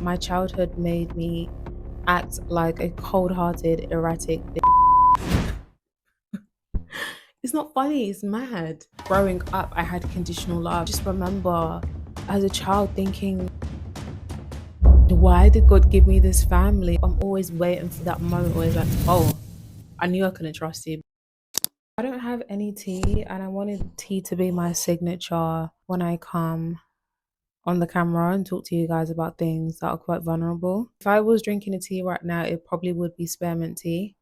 My childhood made me act like a cold-hearted, erratic. It's not funny, it's mad. Growing up, I had conditional love. Just remember as a child thinking, why did God give me this family? I'm always waiting for that moment where it's like, oh, I knew I couldn't trust you. I don't have any tea, and I wanted tea to be my signature when I come on the camera and talk to you guys about things that are quite vulnerable. If I was drinking a tea right now, it probably would be spearmint tea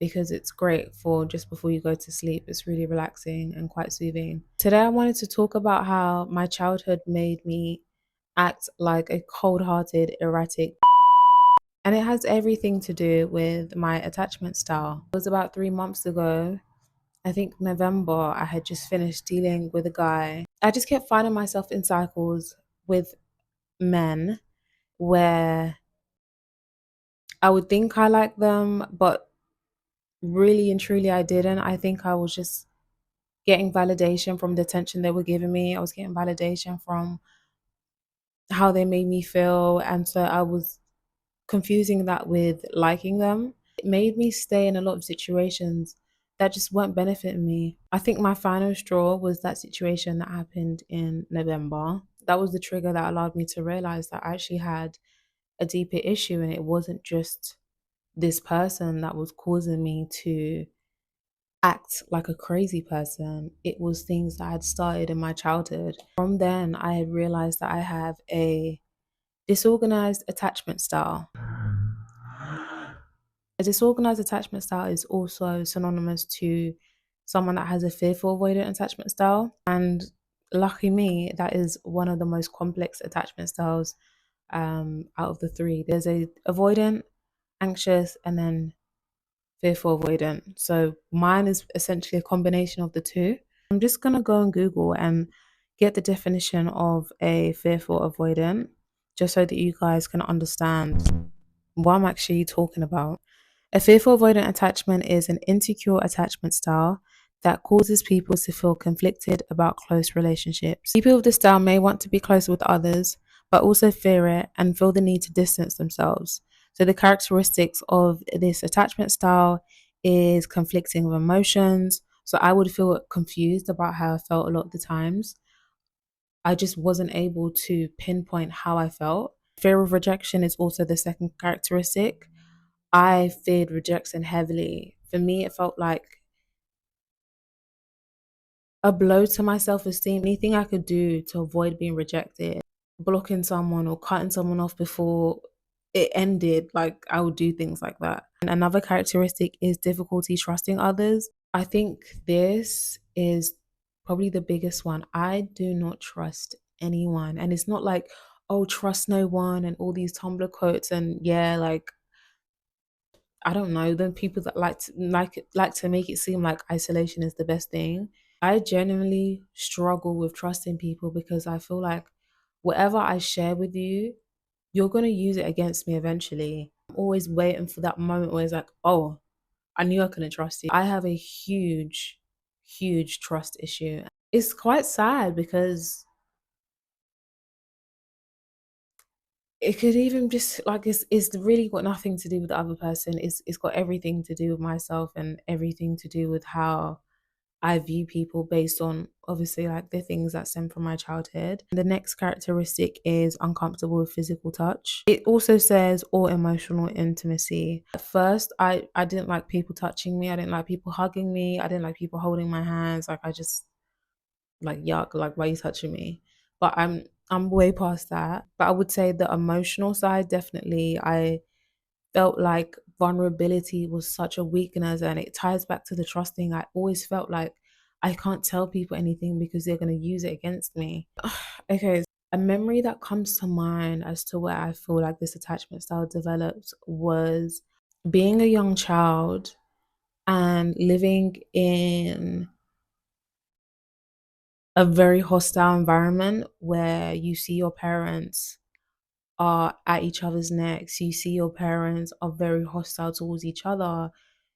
because it's great for just before you go to sleep. It's really relaxing and quite soothing. Today, I wanted to talk about how my childhood made me act like a cold hearted, erratic. And it has everything to do with my attachment style. It was about 3 months ago. I think November, I had just finished dealing with a guy. I just kept finding myself in cycles with men where I would think I liked them, but really and truly I didn't. I think I was just getting validation from the attention they were giving me. I was getting validation from how they made me feel. And so I was confusing that with liking them. It made me stay in a lot of situations that just weren't benefiting me. I think my final straw was that situation that happened in November. That was the trigger that allowed me to realize that I actually had a deeper issue, and it wasn't just this person that was causing me to act like a crazy person. It was things that had started in my childhood. From then, I had realized that I have a disorganized attachment style. A disorganized attachment style is also synonymous to someone that has a fearful avoidant attachment style. And lucky me, that is one of the most complex attachment styles out of the three. There's a avoidant, anxious, and then fearful avoidant. So mine is essentially a combination of the two. I'm just gonna go on Google and get the definition of a fearful avoidant, just so that you guys can understand what I'm actually talking about. A fearful avoidant attachment is an insecure attachment style that causes people to feel conflicted about close relationships. People with this style may want to be close with others, but also fear it and feel the need to distance themselves. So, the characteristics of this attachment style is conflicting of emotions. So, I would feel confused about how I felt a lot of the times. I just wasn't able to pinpoint how I felt. Fear of rejection is also the second characteristic. I feared rejection heavily. For me, it felt like a blow to my self esteem. Anything I could do to avoid being rejected, blocking someone or cutting someone off before it ended, like I would do things like that. And another characteristic is difficulty trusting others. I think this is probably the biggest one. I do not trust anyone. And it's not like, oh, trust no one and all these Tumblr quotes and yeah, like I don't know, the people that like to make it seem like isolation is the best thing. I genuinely struggle with trusting people because I feel like whatever I share with you, you're gonna use it against me eventually. I'm always waiting for that moment where it's like, oh, I knew I couldn't trust you. I have a huge, huge trust issue. It's quite sad because it could even just like it's really got nothing to do with the other person. It's got everything to do with myself and everything to do with how I view people based on obviously like the things that stem from my childhood. The next characteristic is uncomfortable with physical touch. It also says or emotional intimacy. At first, I didn't like people touching me. I didn't like people hugging me. I didn't like people holding my hands. Like I just like yuck, like why are you touching me? But I'm way past that. But I would say the emotional side definitely I felt like vulnerability was such a weakness, and it ties back to the trusting. I always felt like I can't tell people anything because they're going to use it against me. Okay, a memory that comes to mind as to where I feel like this attachment style developed was being a young child and living in a very hostile environment where you see your parents are at each other's necks. You see your parents are very hostile towards each other.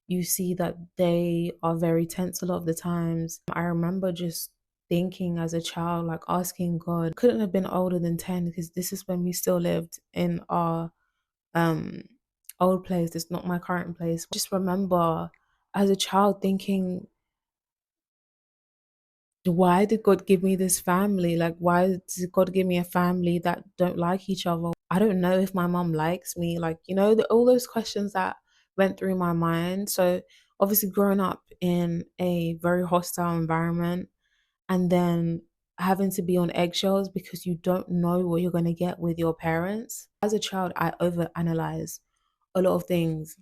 You see that they are very tense a lot of the times. I remember just thinking as a child, like asking God, couldn't have been older than 10 because this is when we still lived in our um old place. It's not my current place. Just remember as a child thinking, why did God give me this family? Like, why did God give me a family that don't like each other? I don't know if my mom likes me. Like, all those questions that went through my mind. So, obviously, growing up in a very hostile environment and then having to be on eggshells because you don't know what you're going to get with your parents. As a child, I overanalyze a lot of things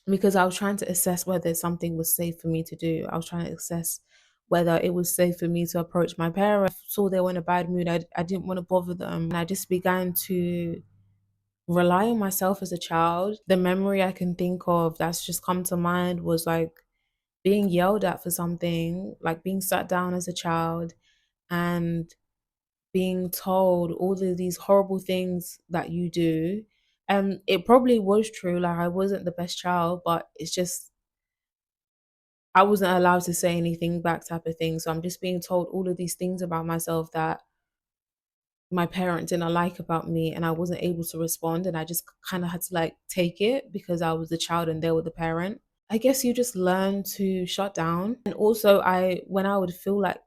because I was trying to assess whether something was safe for me to do. I was trying to assess whether it was safe for me to approach my parents. I saw they were in a bad mood. I didn't want to bother them. And I just began to rely on myself as a child. The memory I can think of that's just come to mind was like being yelled at for something, like being sat down as a child and being told all of these horrible things that you do. And it probably was true. Like I wasn't the best child, but it's just I wasn't allowed to say anything back type of thing. So I'm just being told all of these things about myself that my parents didn't like about me and I wasn't able to respond and I just kind of had to like take it because I was the child and they were the parent. I guess you just learn to shut down. And also I when I would feel like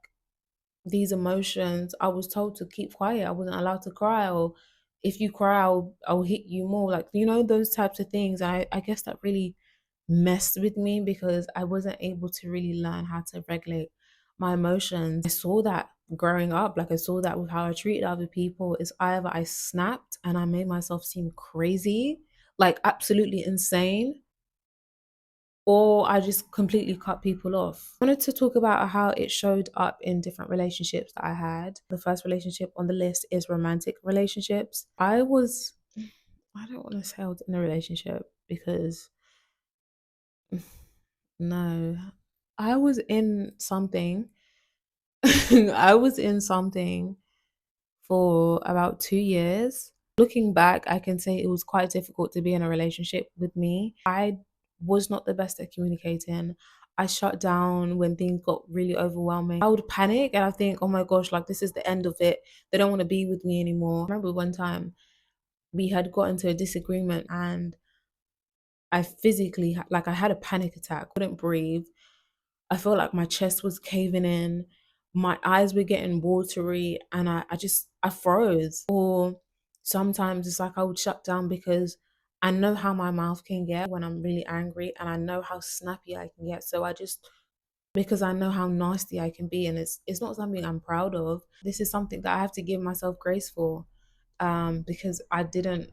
these emotions, I was told to keep quiet. I wasn't allowed to cry or if you cry I'll hit you more. Like those types of things. I guess that really messed with me because I wasn't able to really learn how to regulate my emotions. I saw that growing up, like I saw that with how I treated other people, is either I snapped and I made myself seem crazy, like absolutely insane, or I just completely cut people off. I wanted to talk about how it showed up in different relationships that I had. The first relationship on the list is romantic relationships. I don't want to say I was in a relationship because no, I was in something. I was in something for about 2 years. Looking back, I can say it was quite difficult to be in a relationship with me. I was not the best at communicating. I shut down when things got really overwhelming. I would panic and I think, oh my gosh, like this is the end of it. They don't want to be with me anymore. I remember one time we had got into a disagreement and I physically, like I had a panic attack, couldn't breathe. I felt like my chest was caving in, my eyes were getting watery, and I froze. Or sometimes it's like I would shut down because I know how my mouth can get when I'm really angry, and I know how snappy I can get. So I just because I know how nasty I can be, and it's not something I'm proud of. This is something that I have to give myself grace for, because I didn't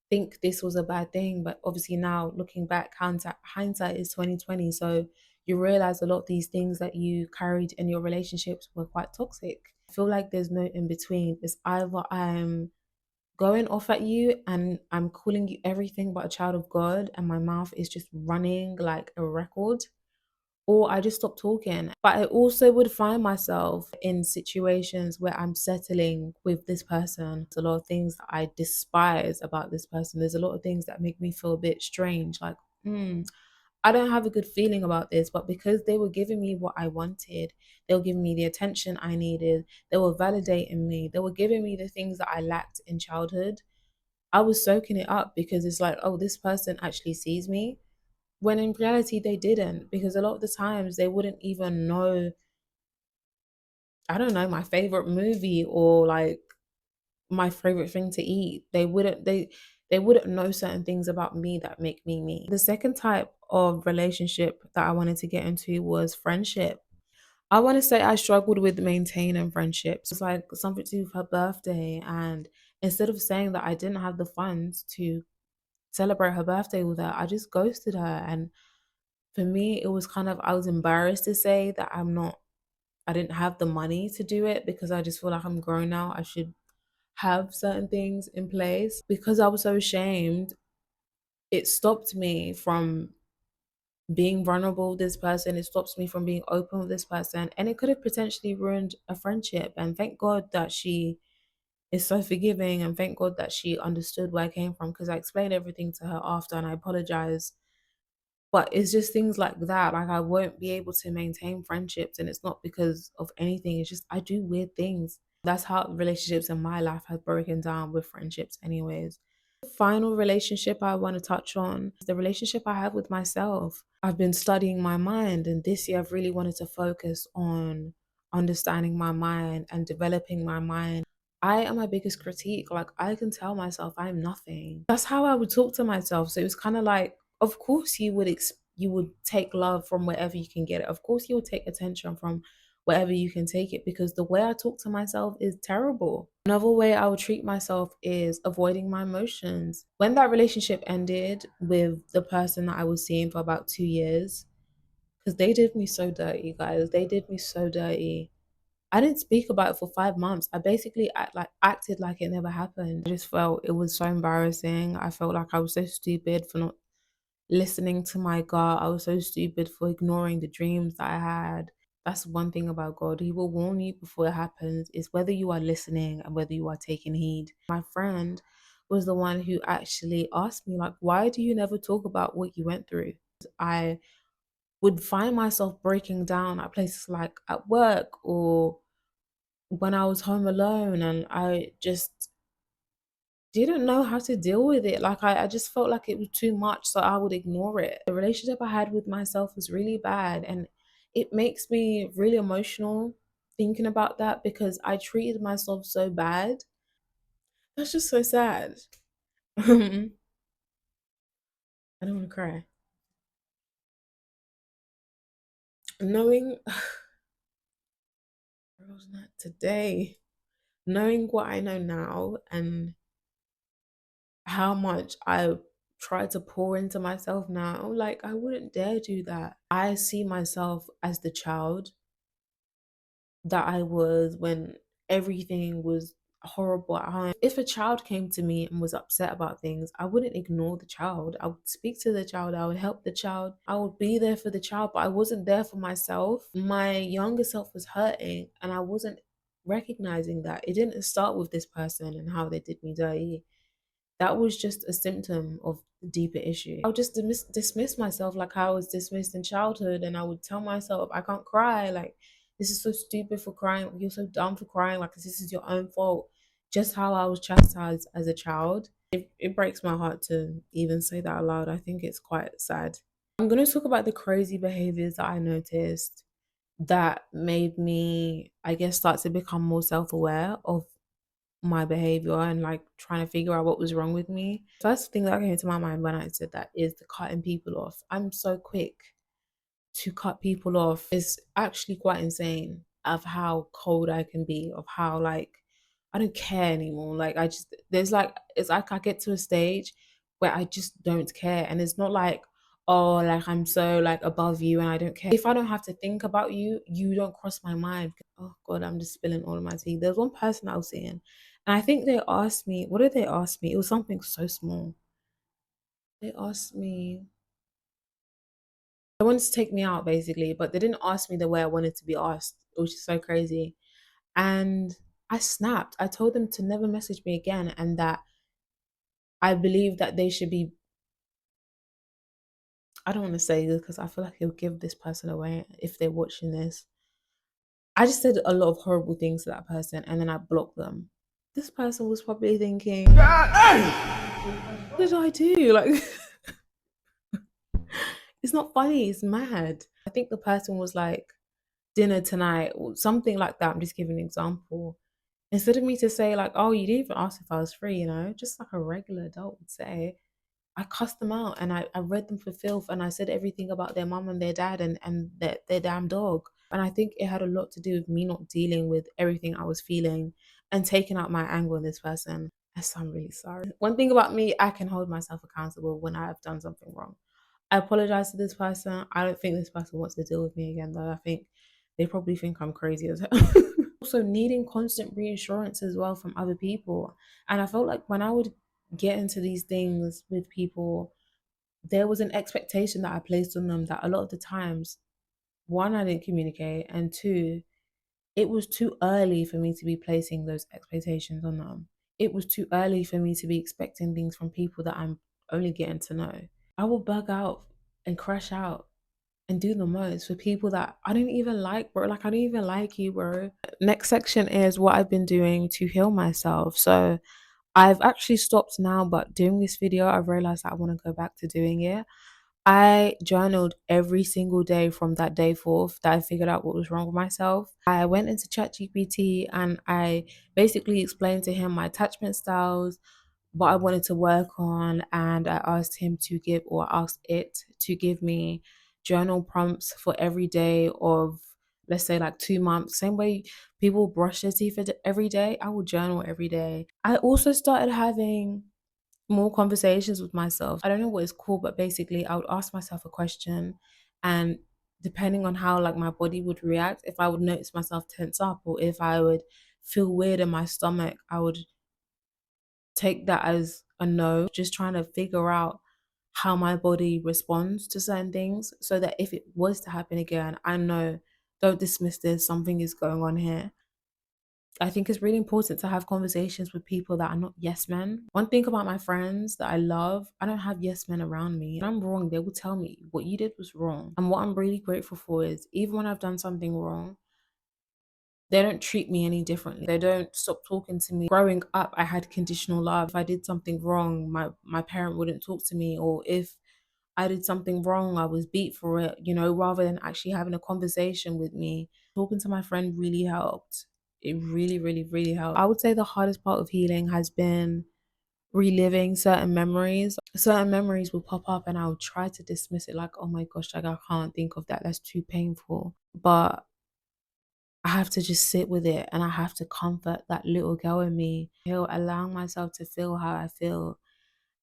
think this was a bad thing, but obviously now looking back, hindsight is 2020. So you realize a lot of these things that you carried in your relationships were quite toxic. I feel like there's no in between. It's either I'm going off at you and I'm calling you everything but a child of God, and my mouth is just running like a record, or I just stop talking. But I also would find myself in situations where I'm settling with this person. There's a lot of things that I despise about this person. There's a lot of things that make me feel a bit strange, like, I don't have a good feeling about this, but because they were giving me what I wanted, they were giving me the attention I needed, they were validating me, they were giving me the things that I lacked in childhood. I was soaking it up because it's like, oh, this person actually sees me, when in reality they didn't, because a lot of the times they wouldn't even know, I don't know, my favorite movie or like my favorite thing to eat. They wouldn't know certain things about me that make me me. The second type of relationship that I wanted to get into was friendship. I want to say I struggled with maintaining friendships. It's like something to do with her birthday, and instead of saying that I didn't have the funds to celebrate her birthday with her, I just ghosted her. And for me, it was kind of, I was embarrassed to say that I didn't have the money to do it because I just feel like I'm grown now. I should have certain things in place. Because I was so ashamed, it stopped me from being vulnerable with this person. It stops me from being open with this person. And it could have potentially ruined a friendship. And thank God that she is so forgiving. And thank God that she understood where I came from because I explained everything to her after and I apologized But it's just things like that. Like I won't be able to maintain friendships, and it's not because of anything. It's just I do weird things. That's how relationships in my life have broken down with friendships, anyways. The final relationship I want to touch on is the relationship I have with myself. I've been studying my mind, and this year I've really wanted to focus on understanding my mind and developing my mind. I am my biggest critique. Like I can tell myself I'm nothing. That's how I would talk to myself. So it was kind of like, of course you would take love from wherever you can get it. Of course you would take attention from wherever you can take it, because the way I talk to myself is terrible. Another way I would treat myself is avoiding my emotions. When that relationship ended with the person that I was seeing for about 2 years, because they did me so dirty, guys. They did me so dirty. I didn't speak about it for 5 months. I basically acted like it never happened. I just felt it was so embarrassing. I felt like I was so stupid for not listening to my gut. I was so stupid for ignoring the dreams that I had. That's one thing about God. He will warn you before it happens. It's whether you are listening and whether you are taking heed. My friend was the one who actually asked me, like, why do you never talk about what you went through? I would find myself breaking down at places like at work or when I was home alone, and I just didn't know how to deal with it. Like I just felt like it was too much, so I would ignore it. The relationship I had with myself was really bad, and it makes me really emotional thinking about that because I treated myself so bad. That's just so sad. I don't want to cry. Knowing where was that today? Knowing what I know now and how much I try to pour into myself now, like I wouldn't dare do that. I see myself as the child that I was when everything was horrible at home. If a child came to me and was upset about things, I wouldn't ignore the child. I would speak to the child, I would help the child, I would be there for the child, but I wasn't there for myself. My younger self was hurting and I wasn't recognizing that. It didn't start with this person and how they did me dirty. That was just a symptom of the deeper issue. I would just dismiss myself like how I was dismissed in childhood, and I would tell myself, I can't cry. Like, this is so stupid for crying. Like, you're so dumb for crying. Like, this is your own fault. Just how I was chastised as a child. It breaks my heart to even say that aloud. I think it's quite sad. I'm going to talk about the crazy behaviors that I noticed that made me, I guess, start to become more self aware of my behavior and like trying to figure out what was wrong with me. First thing that came to my mind when I said that is the cutting people off. I'm so quick to cut people off. It's actually quite insane of how cold I can be, of how like I don't care anymore. Like I just there's like it's like I get to a stage where I just don't care. And it's not like, oh, like I'm so like above you and I don't care. If I don't have to think about you, you don't cross my mind. Oh God, I'm just spilling all of my tea. There's one person I was seeing, and I think they asked me, what did they ask me? It was something so small. They asked me, they wanted to take me out basically, but they didn't ask me the way I wanted to be asked, which is so crazy. And I snapped. I told them to never message me again and that I believe that they should be, I don't want to say this because I feel like it'll give this person away if they're watching this. I just said a lot of horrible things to that person and then I blocked them. This person was probably thinking, what did I do? Like, it's not funny, it's mad. I think the person was like, dinner tonight or something like that. I'm just giving an example. Instead of me to say, like, oh, you didn't even ask if I was free, just like a regular adult would say, I cussed them out and I read them for filth and I said everything about their mum and their dad and their damn dog. And I think it had a lot to do with me not dealing with everything I was feeling and taking out my anger on this person. So I'm really sorry. One thing about me, I can hold myself accountable when I have done something wrong. I apologize to this person. I don't think this person wants to deal with me again, though. I think they probably think I'm crazy as hell. Also, needing constant reassurance as well from other people. And I felt like when I would get into these things with people, there was an expectation that I placed on them that a lot of the times, one, I didn't communicate, and two, it was too early for me to be placing those expectations on them. It was too early for me to be expecting things from people that I'm only getting to know. I will bug out and crash out and do the most for people that I don't even like, bro. Like, I don't even like you, bro. Next section is what I've been doing to heal myself. So I've actually stopped now, but doing this video, I've realized that I want to go back to doing it. I journaled every single day from that day forth that I figured out what was wrong with myself. I went into ChatGPT and I basically explained to him my attachment styles, what I wanted to work on, and I asked him to give, or asked it to give me journal prompts for every day of, let's say, like 2 months. Same way people brush their teeth every day, I will journal every day. I also started having more conversations with myself. I don't know what it's called, but basically I would ask myself a question, and depending on how like my body would react, if I would notice myself tense up or if I would feel weird in my stomach, I would take that as a no, just trying to figure out how my body responds to certain things so that if it was to happen again, I know, don't dismiss this, something is going on here. I think it's really important to have conversations with people that are not yes men. One thing about my friends that I love, I don't have yes men around me. When I'm wrong, they will tell me what you did was wrong. And what I'm really grateful for is even when I've done something wrong, they don't treat me any differently. They don't stop talking to me. Growing up, I had conditional love. If I did something wrong, my parent wouldn't talk to me, or if I did something wrong, I was beat for it, rather than actually having a conversation with me. Talking to my friend really helped. It really, really, really helped. I would say the hardest part of healing has been reliving certain memories. Certain memories will pop up and I'll try to dismiss it like, oh my gosh, like I can't think of that. That's too painful. But I have to just sit with it and I have to comfort that little girl in me, allowing myself to feel how I feel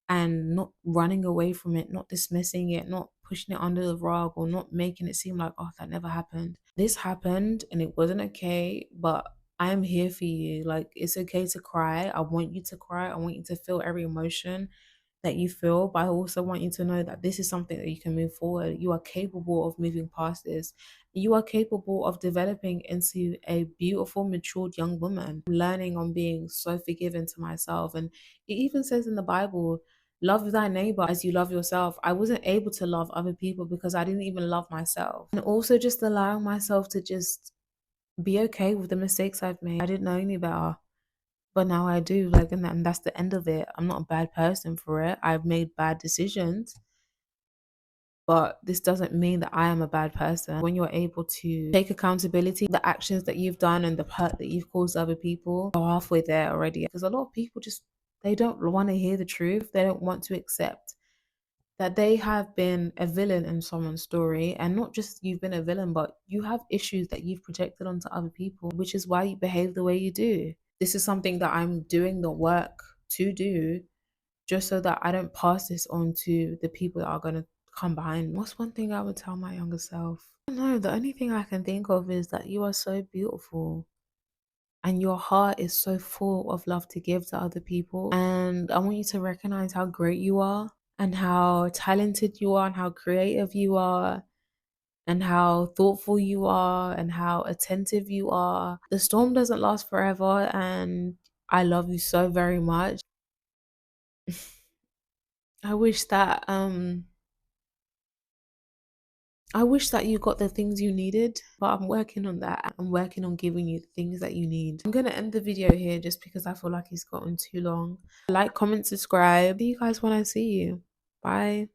and not running away from it, not dismissing it, not pushing it under the rug or not making it seem like, oh, that never happened. This happened and it wasn't okay, but I am here for you. Like, it's okay to cry. I want you to cry. I want you to feel every emotion that you feel, but I also want you to know that this is something that you can move forward. You are capable of moving past this. You are capable of developing into a beautiful, matured young woman. Learning on being so forgiving to myself. And it even says in the Bible, love thy neighbor as you love yourself. I wasn't able to love other people because I didn't even love myself. And also just allowing myself to just be okay with the mistakes I've made. I didn't know any better. But now I do, like, and that's the end of it. I'm not a bad person for it. I've made bad decisions, but this doesn't mean that I am a bad person. When you're able to take accountability, the actions that you've done and the hurt that you've caused other people are halfway there already. Because a lot of people just, they don't want to hear the truth. They don't want to accept that they have been a villain in someone's story, and not just you've been a villain, but you have issues that you've projected onto other people, which is why you behave the way you do. This is something that I'm doing the work to do just so that I don't pass this on to the people that are going to come behind me. What's one thing I would tell my younger self? I don't know. The only thing I can think of is that you are so beautiful and your heart is so full of love to give to other people. And I want you to recognize how great you are and how talented you are and how creative you are and how thoughtful you are and how attentive you are. The storm doesn't last forever, and I love you so very much. I wish that you got the things you needed, but I'm working on that. I'm working on giving you the things that you need. I'm gonna end the video here just because I feel like it's gotten too long. Like, comment, subscribe. See you guys when I see you. Bye.